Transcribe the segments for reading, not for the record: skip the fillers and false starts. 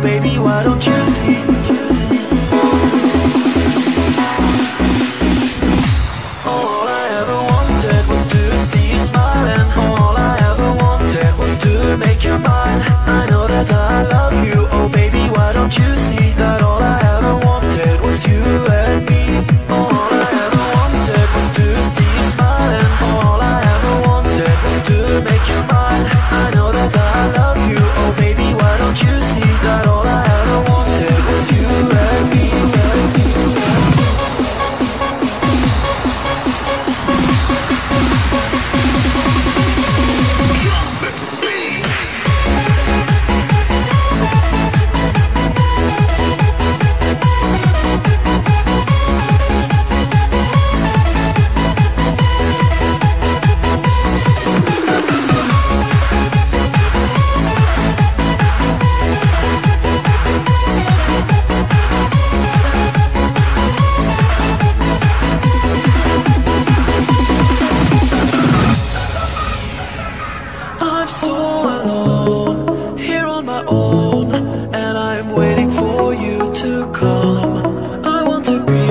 baby, why don't you see? All I ever wanted was to see you smile, and all I ever wanted was to make you mine. I know that I love you, oh baby, why don't you see that all I ever wanted was you and me? All I ever wanted was to see you smile, and all I ever wanted was to make you mine. I know that I love you, oh baby, why don't you see that all I ever wanted was you and me? I'm so alone, here on my own, and I'm waiting for you to come. I want to be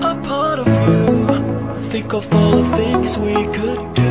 a part of you, think of all the things we could do.